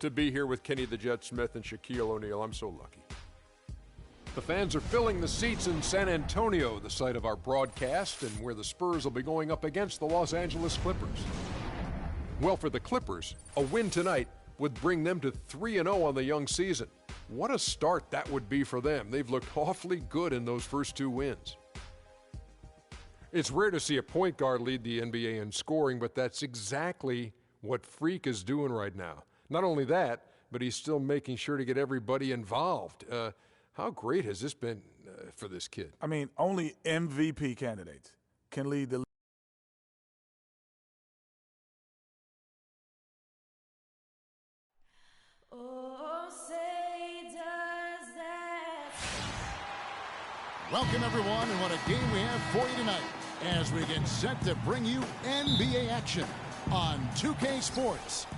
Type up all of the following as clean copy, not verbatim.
to be here with Kenny the Jet Smith and Shaquille O'Neal. I'm so lucky. The fans are filling the seats in San Antonio, the site of our broadcast, and where the Spurs will be going up against the Los Angeles Clippers. Well, for the Clippers, a win tonight would bring them to 3-0 on the young season. What a start that would be for them. They've looked awfully good in those first two wins. It's rare to see a point guard lead the NBA in scoring, but that's exactly what Freak is doing right now. Not only that, but he's still making sure to get everybody involved. How great has this been for this kid? I mean, only MVP candidates can lead the league. Welcome, everyone, and what a game we have for you tonight as we get set to bring you NBA action on 2K Sports.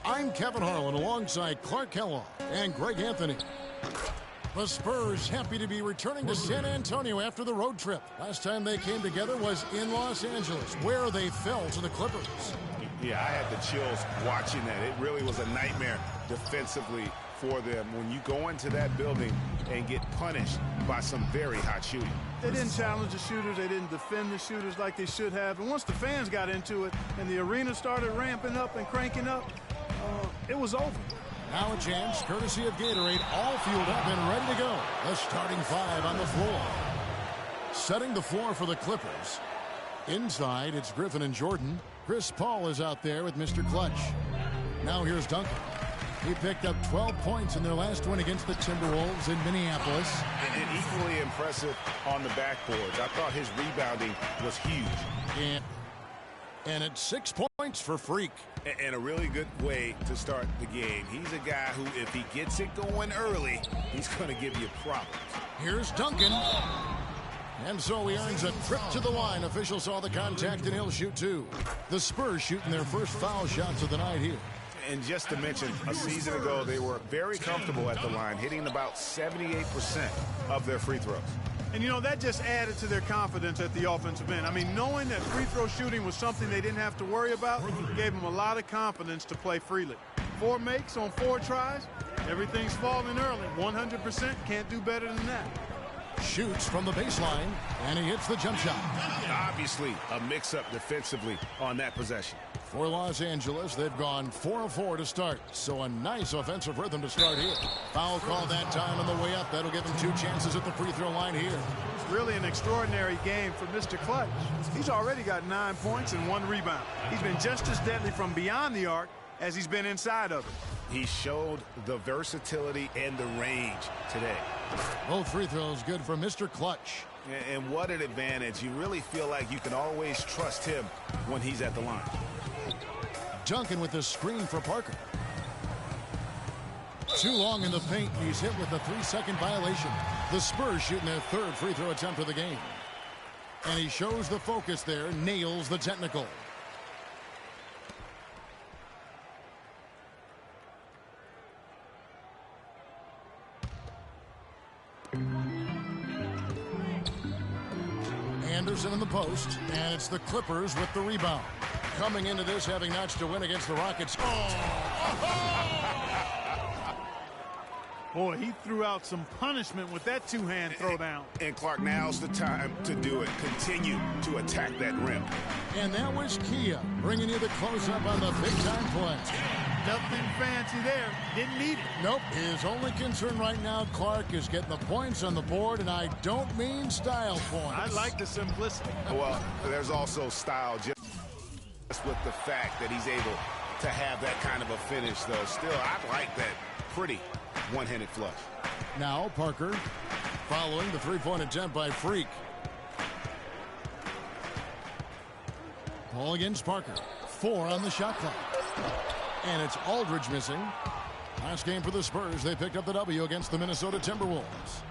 I'm Kevin Harlan alongside Clark Kellogg and Greg Anthony. The Spurs happy to be returning to San Antonio after the road trip. Last time they came together was in Los Angeles, where they fell to the Clippers. Yeah, I had the chills watching that. It really was a nightmare defensively for them when you go into that building and get punished by some very hot shooting. They didn't challenge the shooters. They didn't defend the shooters like they should have. And once the fans got into it and the arena started ramping up and cranking up, it was over. Now a chance, courtesy of Gatorade, all fueled up and ready to go. The starting five on the floor. Setting the floor for the Clippers. Inside, it's Griffin and Jordan. Chris Paul is out there with Mr. Clutch. Now here's Duncan. He picked up 12 points in their last win against the Timberwolves in Minneapolis. And equally impressive on the backboards. I thought his rebounding was huge. And it's 6 points for Freak. And a really good way to start the game. He's a guy who, if he gets it going early, he's going to give you problems. Here's Duncan. And so he earns a trip to the line. Officials saw the contact, and he'll shoot two. The Spurs shooting their first foul shots of the night here. And just to mention, a season ago, they were very comfortable at the line, hitting about 78% of their free throws. And, you know, that just added to their confidence at the offensive end. I mean, knowing that free throw shooting was something they didn't have to worry about gave them a lot of confidence to play freely. 4 makes on 4 tries. Everything's falling early. 100%, can't do better than that. Shoots from the baseline, and he hits the jump shot. Obviously, a mix-up defensively on that possession. For Los Angeles, they've gone 4 of 4 to start, so a nice offensive rhythm to start here. Foul call that time on the way up. That'll give him 2 chances at the free throw line here. It's really an extraordinary game for Mr. Clutch. He's already got 9 points and 1 rebound. He's been just as deadly from beyond the arc as he's been inside of it. He showed the versatility and the range today. Both free throws good for Mr. Clutch. And what an advantage. You really feel like you can always trust him when he's at the line. Duncan with the screen for Parker. Too long in the paint. He's hit with a 3-second violation. The Spurs shooting their 3rd free throw attempt of the game. And he shows the focus there, nails the technical. Anderson in the post, and it's the Clippers with the rebound. Coming into this, having notched a win against the Rockets. Boy, he threw out some punishment with that 2-hand throwdown. And Clark, now's the time to do it. Continue to attack that rim. And that was Kia bringing you the close-up on the big-time play. Nothing fancy there. Didn't need it. Nope. His only concern right now, Clark, is getting the points on the board, and I don't mean style points. I like the simplicity. Well, there's also style just with the fact that he's able to have that kind of a finish, though. Still, I like that pretty one-handed flush. Now Parker following the 3-point attempt by Freak. Ball against Parker. 4 on the shot clock. And it's Aldridge missing. Last game for the Spurs, they picked up the W against the Minnesota Timberwolves.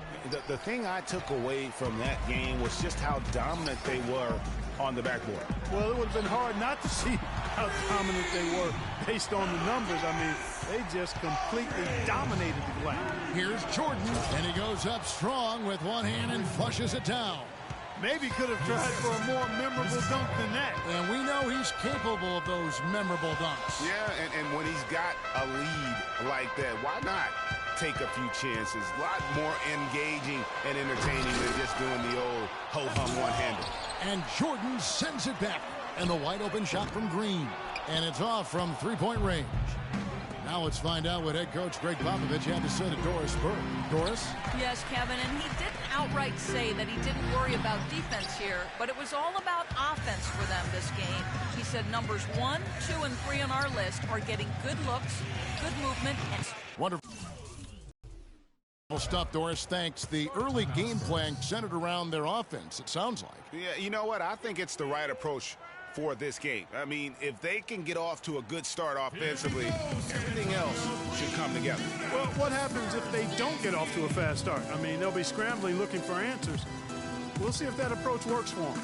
The thing I took away from that game was just how dominant they were on the backboard. Well, it would have been hard not to see how dominant they were based on the numbers. I mean, they just completely dominated the glass. Here's Jordan, and he goes up strong with one hand and flushes it down. Maybe could have tried for a more memorable dunk than that. And we know he's capable of those memorable dunks. Yeah, and when he's got a lead like that, why not take a few chances? A lot more engaging and entertaining than just doing the old ho-hum one-hander. And Jordan sends it back. And the wide open shot from Green. And it's off from three-point range. Now let's find out what head coach Greg Popovich had to say to Doris Burke. Doris? Yes, Kevin, and he didn't outright say that he didn't worry about defense here, but it was all about offense for them this game. He said numbers 1, 2, and 3 on our list are getting good looks, good movement, and Wonderful stuff, Doris. Thanks. The early game plan centered around their offense, it sounds like. Yeah, you know what? I think it's the right approach for this game. I mean, if they can get off to a good start offensively, everything else should come together. Well, what happens if they don't get off to a fast start? I mean, they'll be scrambling looking for answers. We'll see if that approach works for them.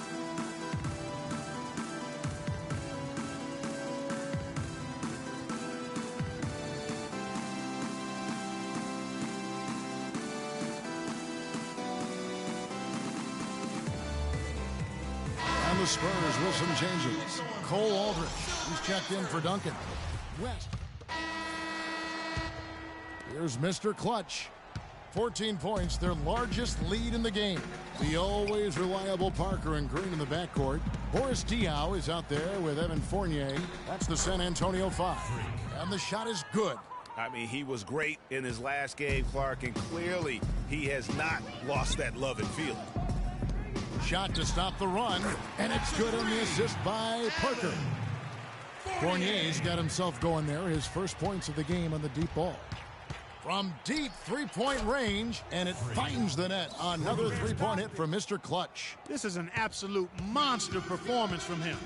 The Spurs with some changes. Cole Aldrich, he's checked in for Duncan. West. Here's Mr. Clutch. 14 points, their largest lead in the game. The always reliable Parker and Green in the backcourt. Boris Diaw is out there with Evan Fournier. That's the San Antonio 5. And the shot is good. I mean, he was great in his last game, Clark, and clearly he has not lost that love and feeling. Shot to stop the run, and it's good on the assist by Parker. Fournier's got himself going there, his first points of the game on the deep ball. From deep three-point range, and it finds the net. Another three-point hit from Mr. Clutch. This is an absolute monster performance from him.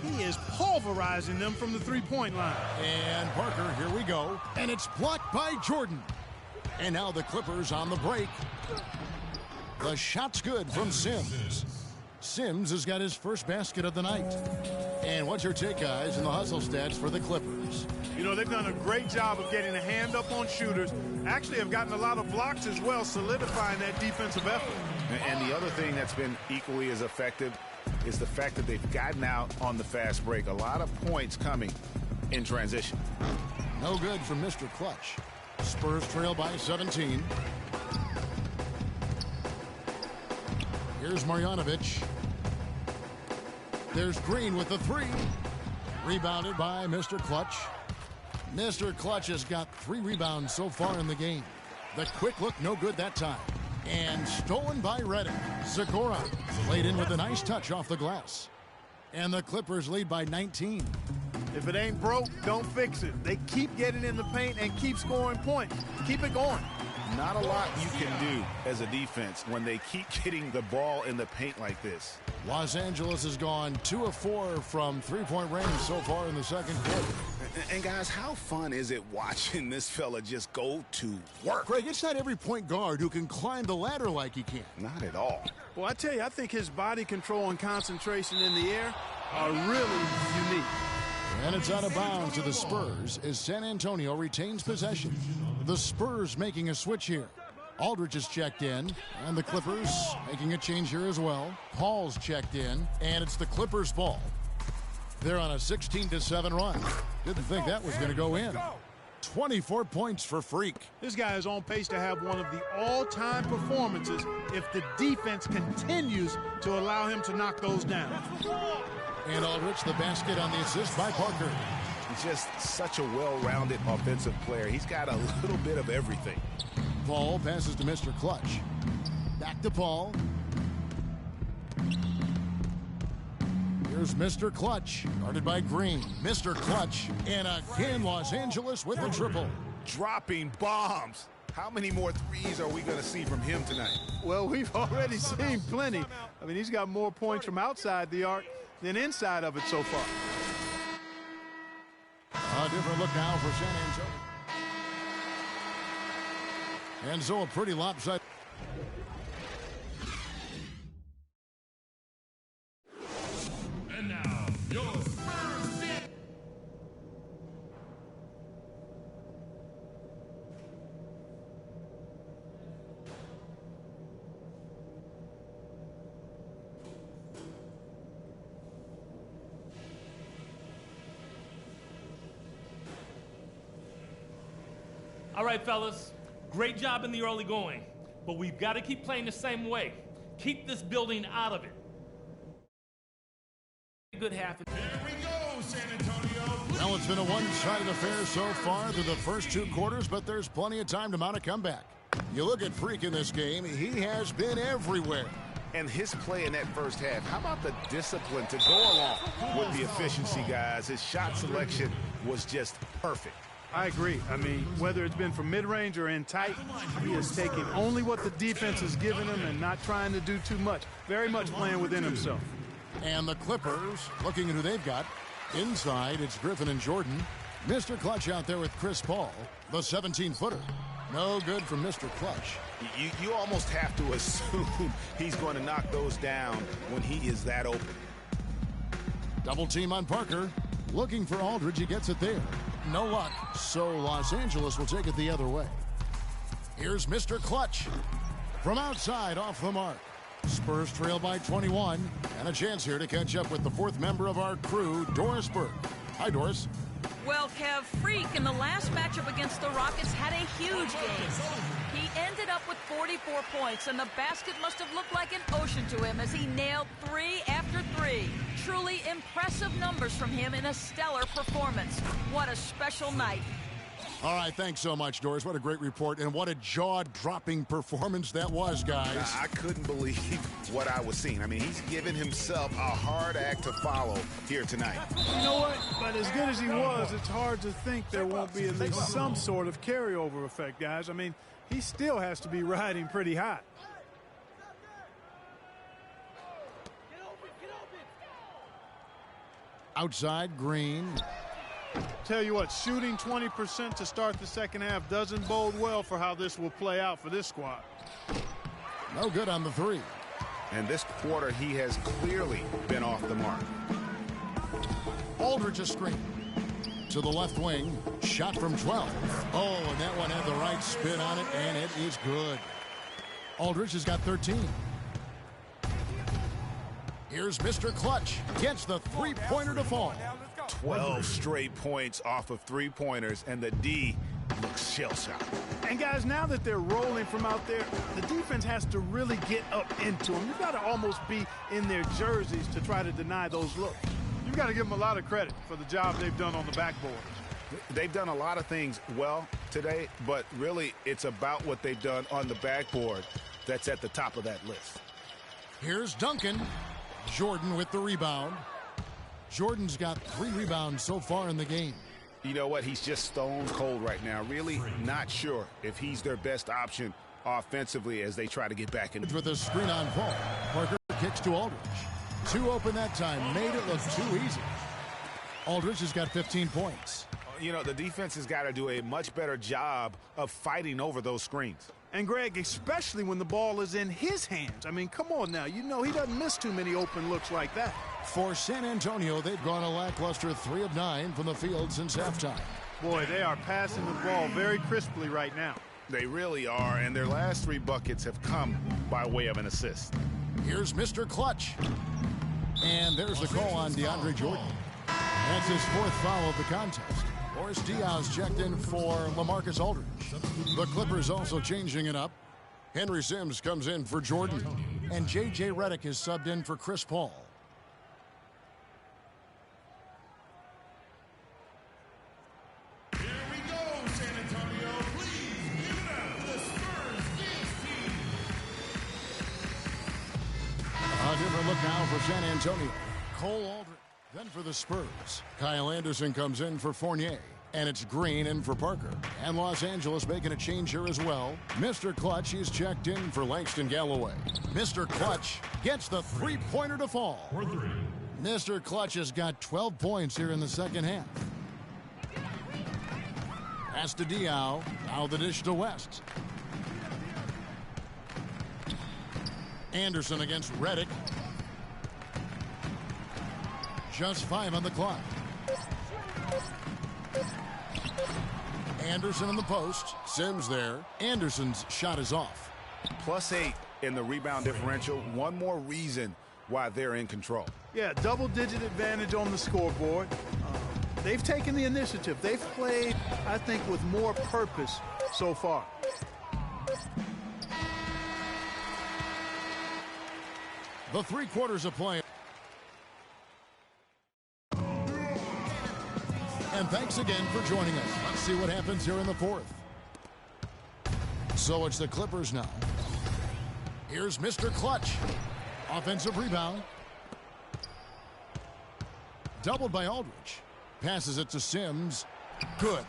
He is pulverizing them from the three-point line. And Parker, here we go, and it's blocked by Jordan. And now the Clippers on the break. The shot's good from Sims. Sims has got his first basket of the night. And what's your take, guys, in the hustle stats for the Clippers? You know, they've done a great job of getting a hand up on shooters. Actually have gotten a lot of blocks as well, solidifying that defensive effort. And the other thing that's been equally as effective is the fact that they've gotten out on the fast break. A lot of points coming in transition. No good from Mr. Clutch. Spurs trail by 17. Here's Marjanovic. There's Green with the three. Rebounded by Mr. Clutch. Mr. Clutch has got 3 rebounds so far in the game. The quick look, no good that time. And stolen by Reddick. Zagora laid in with a nice touch off the glass. And the Clippers lead by 19. If it ain't broke, don't fix it. They keep getting in the paint and keep scoring points. Keep it going. Not a lot you can do as a defense when they keep getting the ball in the paint like this. Los Angeles has gone 2 of 4 from three-point range so far in the second quarter. And guys, how fun is it watching this fella just go to work? Greg, it's not every point guard who can climb the ladder like he can. Not at all. Well, I tell you, I think his body control and concentration in the air are really unique. And it's out of bounds to the Spurs as San Antonio retains possession. The Spurs making a switch here. Aldridge is checked in, and the Clippers making a change here as well. Paul's checked in, and it's the Clippers' ball. They're on a 16-7 run. Didn't think that was going to go in. 24 points for Freak. This guy is on pace to have one of the all-time performances if the defense continues to allow him to knock those down. And Aldridge, the basket on the assist by Parker. He's just such a well-rounded offensive player. He's got a little bit of everything. Paul passes to Mr. Clutch. Back to Paul. Here's Mr. Clutch, guarded by Green. Mr. Clutch, and again Los Angeles with a triple. Dropping bombs. How many more threes are we going to see from him tonight? Well, we've already seen plenty. I mean, he's got more points from outside the arc than inside of it so far. A different look now for San Antonio. And so a pretty lopsided. And now, your Spurs team. All right, fellas. Great job in the early going. But we've got to keep playing the same way. Keep this building out of it. Good half. Here we go, San Antonio. Well, it's been a one-sided affair so far through the first 2 quarters, but there's plenty of time to mount a comeback. You look at Freak in this game, he has been everywhere. And his play in that first half, how about the discipline to go along with the efficiency, guys? His shot selection was just perfect. I agree. I mean, whether it's been from mid-range or in tight, he is taking only what the defense is giving him and not trying to do too much. Very much playing within himself. And the Clippers, looking at who they've got. Inside, it's Griffin and Jordan. Mr. Clutch out there with Chris Paul, the 17-footer. No good from Mr. Clutch. You almost have to assume he's going to knock those down when he is that open. Double team on Parker. Looking for Aldridge, he gets it there. No luck, so Los Angeles will take it the other way. Here's Mr. Clutch. From outside, off the mark. Spurs trail by 21, and a chance here to catch up with the 4th member of our crew, Doris Burke. Hi, Doris. Well, Kev, Freak in the last matchup against the Rockets had a huge game. He ended up with 44 points, and the basket must have looked like an ocean to him as he nailed 3 after 3. Truly impressive numbers from him in a stellar performance. What a special night. All right, thanks so much, Doris. What a great report, and what a jaw-dropping performance that was, guys. I couldn't believe what I was seeing. I mean, he's given himself a hard act to follow here tonight. You know what? But as good as he was, it's hard to think there won't be at least some sort of carryover effect, guys. I mean, he still has to be riding pretty hot. Outside, Green. Tell you what, shooting 20% to start the second half doesn't bode well for how this will play out for this squad. No good on the 3. And this quarter, he has clearly been off the mark. Aldridge a screen. To the left wing. Shot from 12. Oh, and that one had the right spin on it, and it is good. Aldridge has got 13. Here's Mr. Clutch. Gets the 3-pointer to fall. 12 straight points off of 3-pointers, and the D looks shell-shocked. And guys, now that they're rolling from out there, the defense has to really get up into them. You've got to almost be in their jerseys to try to deny those looks. You've got to give them a lot of credit for the job they've done on the backboard. They've done a lot of things well today, but really it's about what they've done on the backboard that's at the top of that list. Here's Duncan. Jordan with the rebound. Jordan's got 3 rebounds so far in the game. You know what? He's just stone cold right now. Really not sure if he's their best option offensively as they try to get back in. With a screen on Paul. Parker kicks to Aldridge. 2 open that time. Made it look too easy. Aldridge has got 15 points. You know, the defense has got to do a much better job of fighting over those screens. And, Greg, especially when the ball is in his hands. I mean, come on now. You know he doesn't miss too many open looks like that. For San Antonio, they've gone a lackluster 3 of 9 from the field since halftime. Boy, they are passing the ball very crisply right now. They really are, and their last 3 buckets have come by way of an assist. Here's Mr. Clutch. And there's the call on DeAndre Jordan. That's his 4th foul of the contest. Boris Diaz checked in for LaMarcus Aldridge. The Clippers also changing it up. Henry Sims comes in for Jordan. And J.J. Redick is subbed in for Chris Paul. Here we go, San Antonio. Please give it up for the Spurs Games team. A different look now for San Antonio. Cole Aldridge. Then for the Spurs, Kyle Anderson comes in for Fournier. And it's Green in for Parker. And Los Angeles making a change here as well. Mr. Clutch is checked in for Langston Galloway. Mr. Clutch gets the 3-pointer to fall. Mr. Clutch has got 12 points here in the second half. Pass to Diaw. Now the dish to West. Anderson against Redick. Just 5 on the clock. Anderson in the post. Sims there. Anderson's shot is off. +8 in the rebound differential. One more reason why they're in control. Yeah, double-digit advantage on the scoreboard. they've taken the initiative. They've played, I think, with more purpose so far. The 3 quarters of play. And thanks again for joining us. Let's see what happens here in the 4th. So it's the Clippers now. Here's Mr. Clutch. Offensive rebound. Doubled by Aldridge. Passes it to Sims. Good.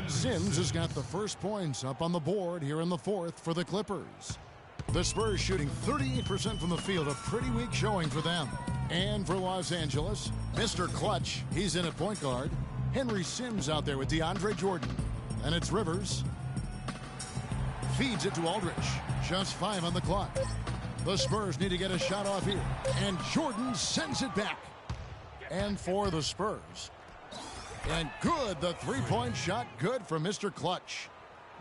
Sims has got the first points up on the board here in the 4th for the Clippers. The Spurs shooting 38% from the field, a pretty weak showing for them. And for Los Angeles, Mr. Clutch, he's in at point guard. Henry Sims out there with DeAndre Jordan. And it's Rivers. Feeds it to Aldridge. Just 5 on the clock. The Spurs need to get a shot off here. And Jordan sends it back. And for the Spurs. And good, the 3-point shot, good for Mr. Clutch.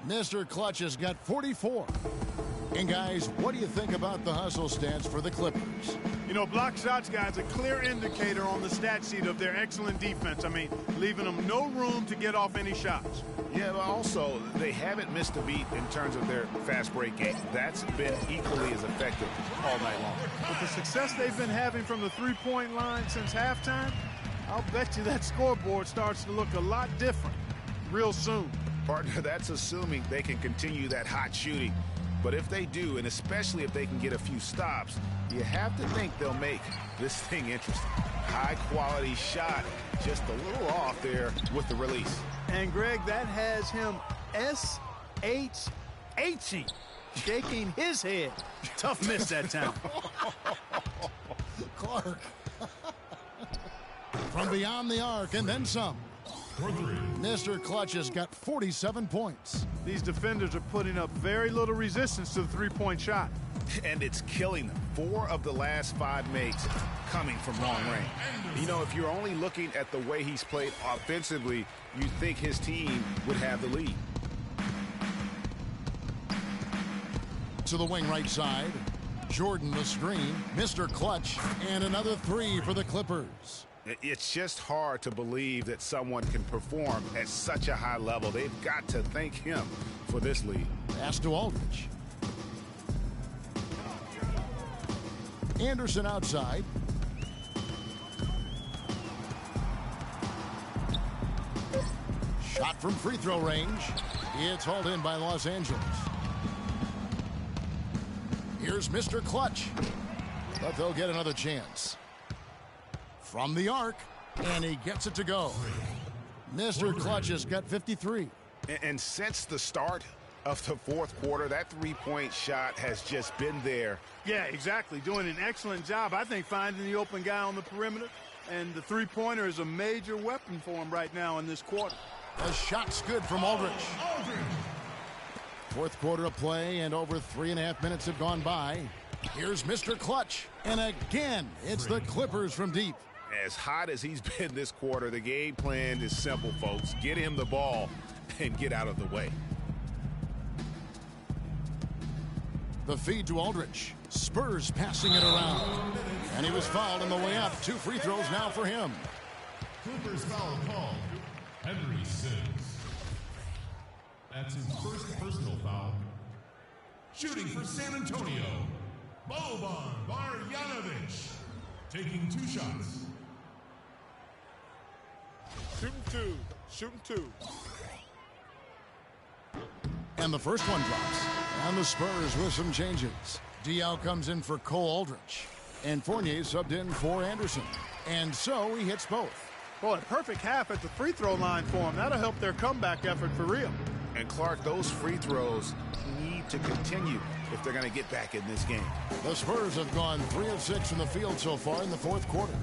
Mr. Clutch has got 44. And guys, what do you think about the hustle stats for the Clippers? You know, block shots, guys, a clear indicator on the stat sheet of their excellent defense. I mean, leaving them no room to get off any shots. Yeah, but also, they haven't missed a beat in terms of their fast break game. That's been equally as effective all night long. With the success they've been having from the three-point line since halftime, I'll bet you that scoreboard starts to look a lot different real soon. Partner, that's assuming they can continue that hot shooting. But if they do, and especially if they can get a few stops, you have to think they'll make this thing interesting. High-quality shot, just a little off there with the release. And, Greg, that has him S-H-H-ing, shaking his head. Tough miss that time. Clark. From beyond the arc and then some. Mr. Clutch has got 47 points. These defenders are putting up very little resistance to the three-point shot. And it's killing them. 4 of the last 5 makes coming from long range. You know, if you're only looking at the way he's played offensively, you'd think his team would have the lead. To the wing right side. Jordan the screen. Mr. Clutch. And another 3 for the Clippers. It's just hard to believe that someone can perform at such a high level. They've got to thank him for this lead. Pass to Aldridge. Anderson outside. Shot from free throw range. It's hauled in by Los Angeles. Here's Mr. Clutch. But they'll get another chance. From the arc, and he gets it to go. Mr. Clutch has got 53. And since the start of the 4th quarter, that 3-point shot has just been there. Yeah, exactly. Doing an excellent job, I think, finding the open guy on the perimeter. And the three-pointer is a major weapon for him right now in this quarter. The shot's good from Aldridge. 4th quarter of play, and over 3.5 minutes have gone by. Here's Mr. Clutch. And again, it's the Clippers from deep. As hot as he's been this quarter, the game plan is simple, folks. Get him the ball and get out of the way. The feed to Aldridge. Spurs passing it around. And he was fouled on the way up. 2 free throws now for him. Clippers foul called. Henry Sims. That's his first personal foul. Shooting for San Antonio. Boban Marjanovic. Taking 2 shots. Shooting two. And the first one drops. And the Spurs with some changes. Diaw comes in for Cole Aldridge. And Fournier subbed in for Anderson. And so he hits both. Boy, a perfect half at the free throw line for him. That'll help their comeback effort for real. And Clark, those free throws need to continue if they're going to get back in this game. The Spurs have gone 3 of 6 from the field so far in the 4th quarter.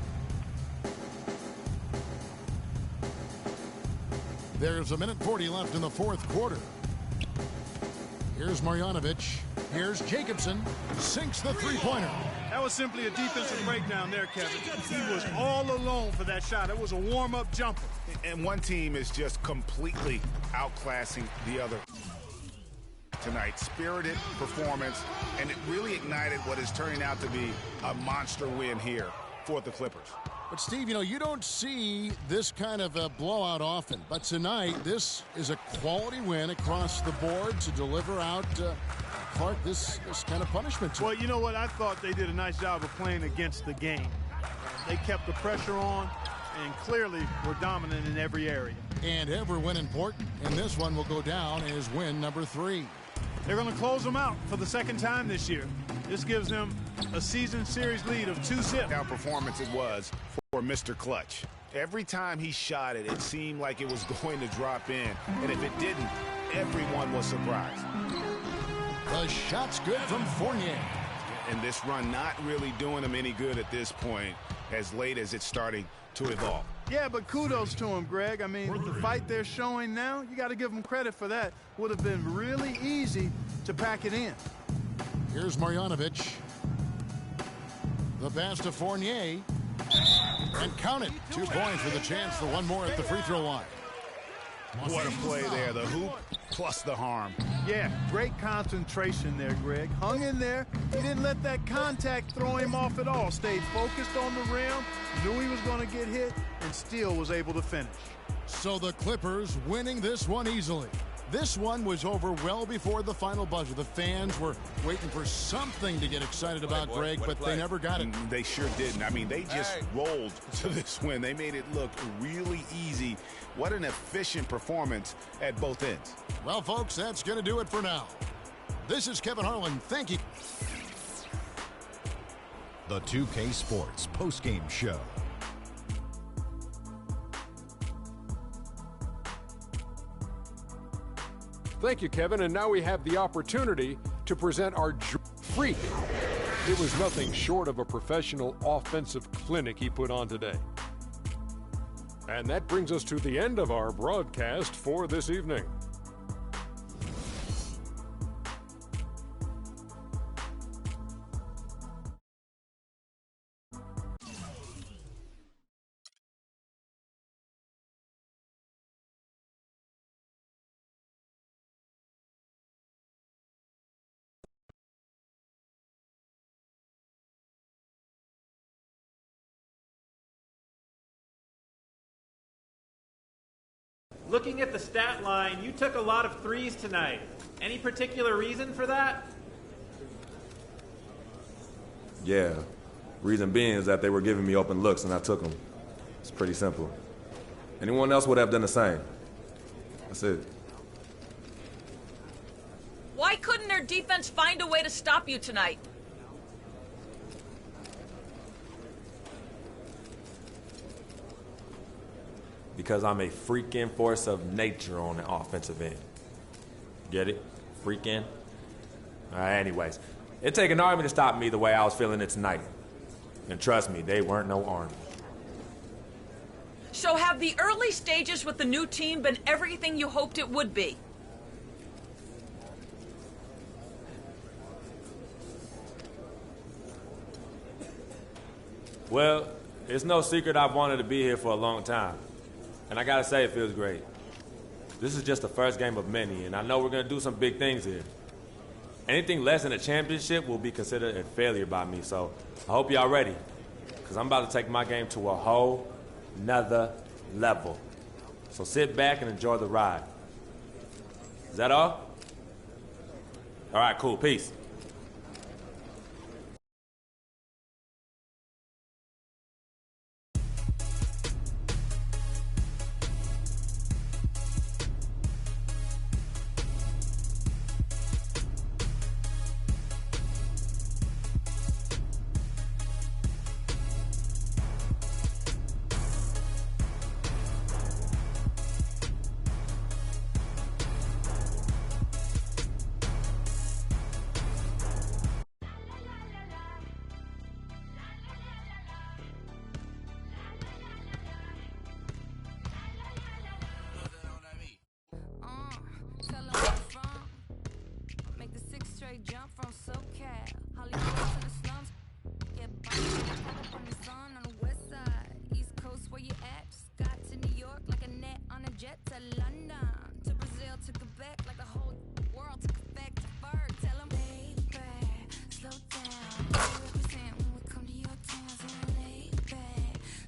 There's 1:40 left in the 4th quarter. Here's Marjanovic. Here's Jacobson. Sinks the three-pointer. That was simply a defensive breakdown there, Kevin. He was all alone for that shot. It was a warm-up jumper. And one team is just completely outclassing the other tonight. Spirited performance, and it really ignited what is turning out to be a monster win here for the Clippers. But, Steve, you don't see this kind of a blowout often. But tonight, this is a quality win across the board to deliver out Clark this kind of punishment. Well, you know what? I thought they did a nice job of playing against the game. They kept the pressure on and clearly were dominant in every area. And every win important. And this one will go down as win number 3. They're going to close them out for the second time this year. This gives them a season series lead of 2-0. How performance it was for Mr. Clutch. Every time he shot it, it seemed like it was going to drop in. And if it didn't, everyone was surprised. The shot's good from Fournier. And this run not really doing him any good at this point, as late as it's starting to evolve. Yeah, but kudos to him, Greg. I mean, the fight they're showing now, you got to give them credit for that. Would have been really easy to pack it in. Here's Marjanovic. The pass to Fournier. And count it. 2 points with a chance for one more at the free throw line. What a play there. The hoop plus the harm. Yeah, great concentration there, Greg. Hung in there. He didn't let that contact throw him off at all. Stayed focused on the rim, knew he was going to get hit, and still was able to finish. So the Clippers winning this one easily. This one was over well before the final buzzer. The fans were waiting for something to get excited about, Greg, but they never got it. They sure didn't. I mean, they just rolled to this win. They made it look really easy. What an efficient performance at both ends. Well, folks, that's going to do it for now. This is Kevin Harlan. Thank you. The 2K Sports postgame show. Thank you, Kevin. And now we have the opportunity to present our freak. It was nothing short of a professional offensive clinic he put on today. And that brings us to the end of our broadcast for this evening. Looking at the stat line, you took a lot of threes tonight. Any particular reason for that? Yeah. Reason being is that they were giving me open looks and I took them. It's pretty simple. Anyone else would have done the same. That's it. Why couldn't their defense find a way to stop you tonight? Because I'm a freaking force of nature on the offensive end. Get it? Freaking? Anyways, it take an army to stop me the way I was feeling it tonight. And trust me, they weren't no army. So have the early stages with the new team been everything you hoped it would be? Well, it's no secret I've wanted to be here for a long time. And I gotta say, it feels great. This is just the first game of many, and I know we're gonna do some big things here. Anything less than a championship will be considered a failure by me, so I hope y'all ready. Because I'm about to take my game to a whole nother level. So sit back and enjoy the ride. Is that all? All right, cool, peace.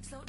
Slow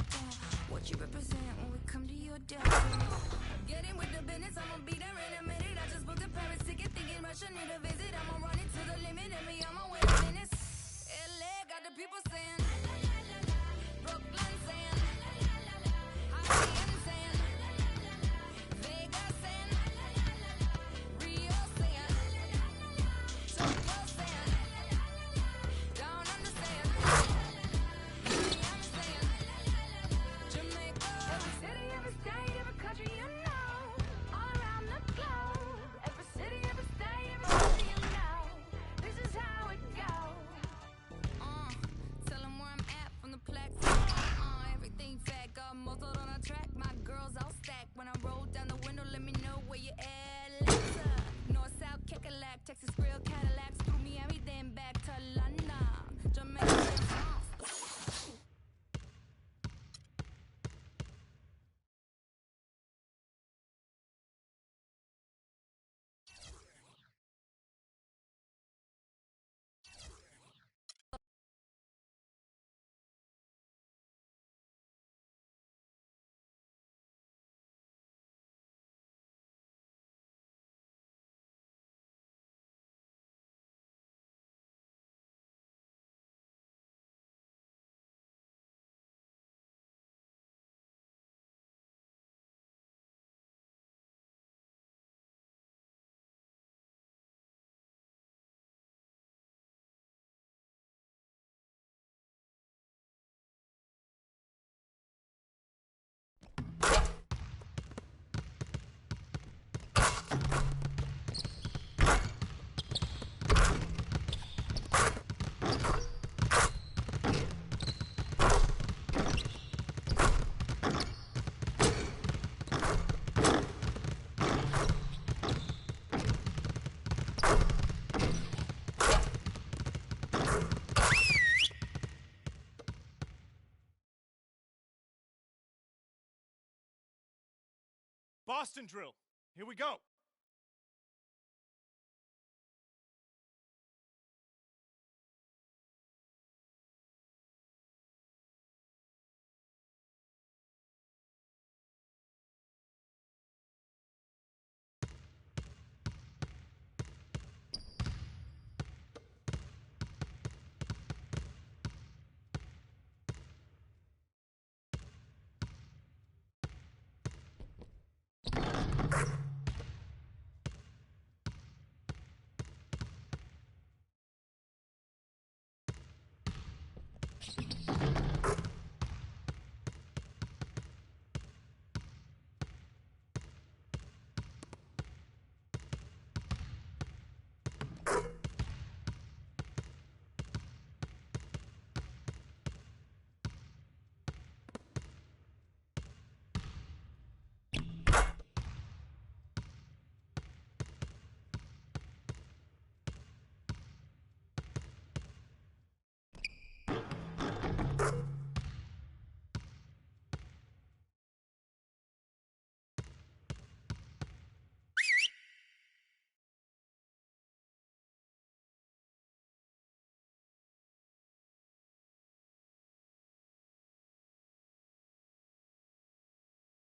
Boston drill. Here we go.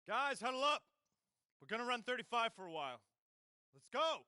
Guys, huddle up. We're going to run 35 for a while. Let's go.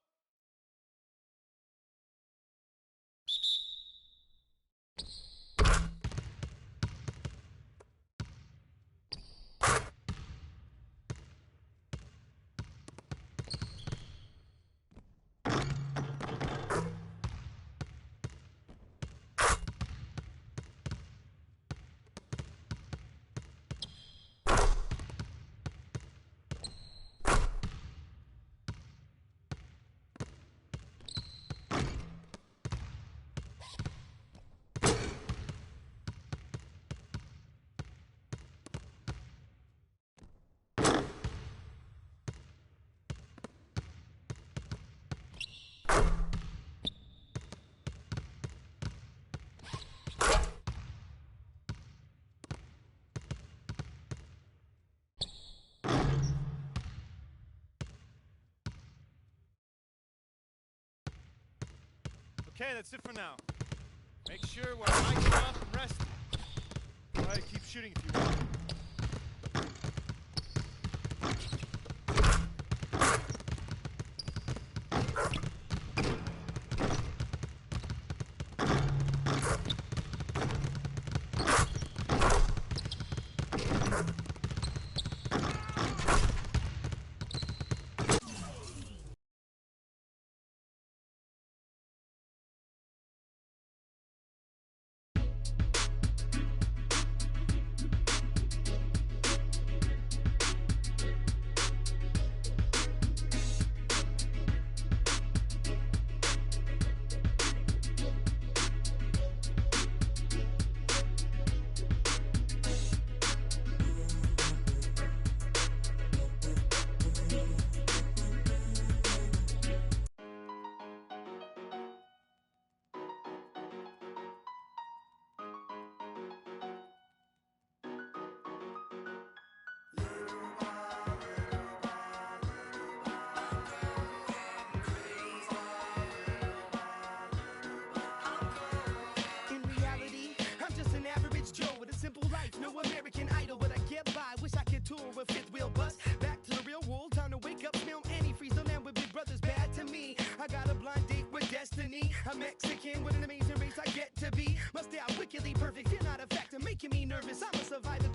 Okay, that's it for now. Make sure we're hiking up and resting. Try to keep shooting if you want. Simple life, no American Idol, but I get by. Wish I could tour with fifth wheel bus. Back to the real world, time to wake up, smell antifreeze. The land with big brothers bad to me. I got a blind date with destiny. I'm Mexican with an amazing race I get to be. Must stay out wickedly perfect. You're not a factor, making me nervous. I'm a survivor.